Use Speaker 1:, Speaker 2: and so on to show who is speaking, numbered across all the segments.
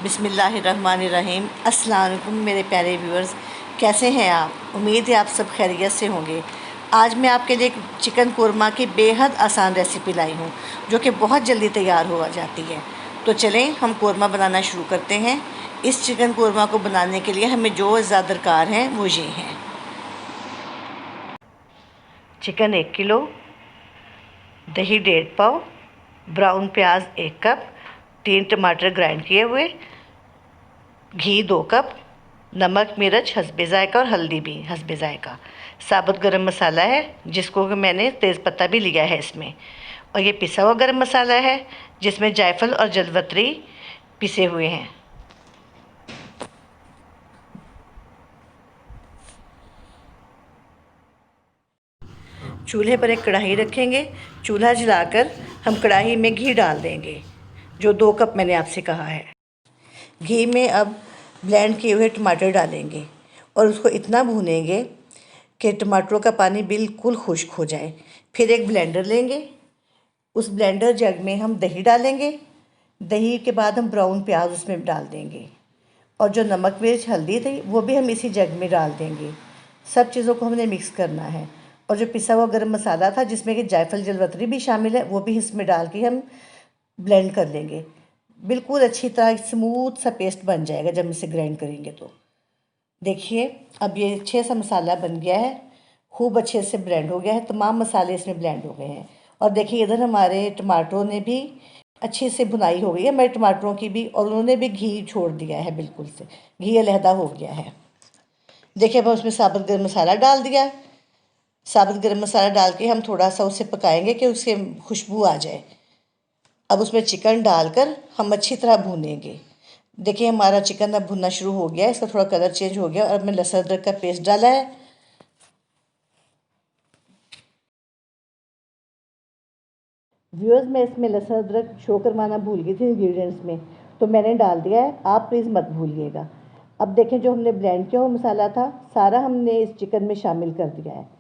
Speaker 1: बिस्मिल्लाहिर्रहमानिर्रहीम। अस्सलाम वालेकुम मेरे प्यारे व्यूअर्स, कैसे हैं आप? उम्मीद है आप सब खैरियत से होंगे। आज मैं आपके लिए चिकन कोरमा की बेहद आसान रेसिपी लाई हूँ जो कि बहुत जल्दी तैयार हो जाती है। तो चलें हम कोरमा बनाना शुरू करते हैं। इस चिकन कोरमा को बनाने के लिए हमें जो अज़्ज़ा दरकार हैं वो ये हैं: चिकन 1 किलो, दही 1.5 पाव, ब्राउन प्याज 1 कप, 3 टमाटर ग्राइंड किए हुए, घी 2 कप, नमक मिर्च हस्बे ज़ायका और हल्दी भी हस्बे ज़ायका, साबुत गरम मसाला है जिसको मैंने तेज़पत्ता भी लिया है इसमें, और ये पिसा हुआ गरम मसाला है जिसमें जायफल और जलवत्री पिसे हुए हैं। चूल्हे पर एक कढ़ाई रखेंगे। चूल्हा जलाकर हम कढ़ाई में घी डाल देंगे जो 2 कप मैंने आपसे कहा है। घी में अब ब्लेंड किए हुए टमाटर डालेंगे और उसको इतना भूनेंगे कि टमाटरों का पानी बिल्कुल खुश्क हो जाए। फिर एक ब्लेंडर लेंगे, उस ब्लेंडर जग में हम दही डालेंगे। दही के बाद हम ब्राउन प्याज उसमें डाल देंगे और जो नमक मिर्च हल्दी थी वो भी हम इसी जग में डाल देंगे। सब चीज़ों को हमने मिक्स करना है और जो पिसा हुआ गरम मसाला था जिसमें कि जायफल जलवत्री भी शामिल है वो भी इसमें डाल के हम ब्लेंड कर लेंगे। बिल्कुल अच्छी तरह स्मूथ सा पेस्ट बन जाएगा जब इसे ग्राइंड करेंगे। तो देखिए अब ये अच्छे सा मसाला बन गया है, खूब अच्छे से ब्लेंड हो गया है, तमाम मसाले इसमें ब्लेंड हो गए हैं। और देखिए इधर हमारे टमाटरों ने भी अच्छे से भुनाई हो गई है, हमारे टमाटरों की भी, और उन्होंने भी घी छोड़ दिया है, बिल्कुल से घी अलहदा हो गया है। देखिए अब उसमें साबुत गरम मसाला डाल दिया। साबुत गरम मसाला डाल के हम थोड़ा सा उसे पकाएंगे कि उससे खुशबू आ जाए। अब उसमें चिकन डालकर हम अच्छी तरह भूनेंगे। देखिए हमारा चिकन अब भुनना शुरू हो गया है, इसका थोड़ा कलर चेंज हो गया और मैं लहसुन अदरक का पेस्ट डाला है। व्यूअर्स, मैं इसमें लहसुन अदरक शो करवाना भूल गई थी इंग्रेडिएंट्स में, तो मैंने डाल दिया है, आप प्लीज़ मत भूलिएगा। अब देखें जो हमने ब्लेंड किया हुआ मसाला था सारा हमने इस चिकन में शामिल कर दिया है।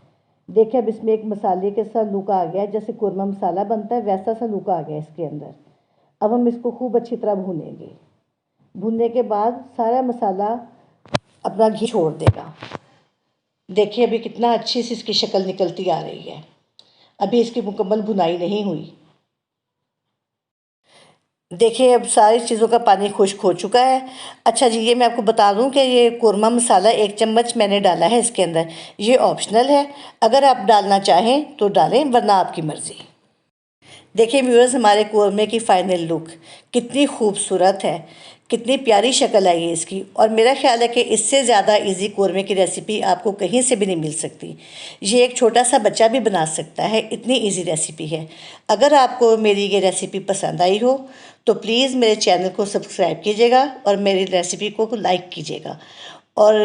Speaker 1: देखिए अब इसमें एक मसाले के साथ लुक आ गया है, जैसे कोरमा मसाला बनता है वैसा सा लुक आ गया इसके अंदर। अब हम इसको खूब अच्छी तरह भूनेंगे। भूनने के बाद सारा मसाला अपना घी छोड़ देगा। देखिए अभी कितना अच्छी सी इसकी शक्ल निकलती आ रही है, अभी इसकी मुकम्मल भुनाई नहीं हुई। देखिए अब सारी चीज़ों का पानी खुश्क हो चुका है। अच्छा जी, ये मैं आपको बता दूं कि ये कोरमा मसाला 1 चम्मच मैंने डाला है इसके अंदर, ये ऑप्शनल है, अगर आप डालना चाहें तो डालें वरना आपकी मर्ज़ी। देखिए व्यूअर्स, हमारे कोरमे की फ़ाइनल लुक कितनी खूबसूरत है, कितनी प्यारी शक्ल आई है इसकी, और मेरा ख्याल है कि इससे ज़्यादा इजी कोरमे की रेसिपी आपको कहीं से भी नहीं मिल सकती। ये एक छोटा सा बच्चा भी बना सकता है, इतनी इजी रेसिपी है। अगर आपको मेरी ये रेसिपी पसंद आई हो तो प्लीज़ मेरे चैनल को सब्सक्राइब कीजिएगा और मेरी रेसिपी को लाइक कीजिएगा, और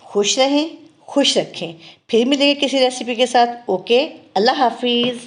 Speaker 1: खुश रहें, खुश रखें। फिर मिलेंगे किसी रेसिपी के साथ। ओके, अल्लाह हाफिज़।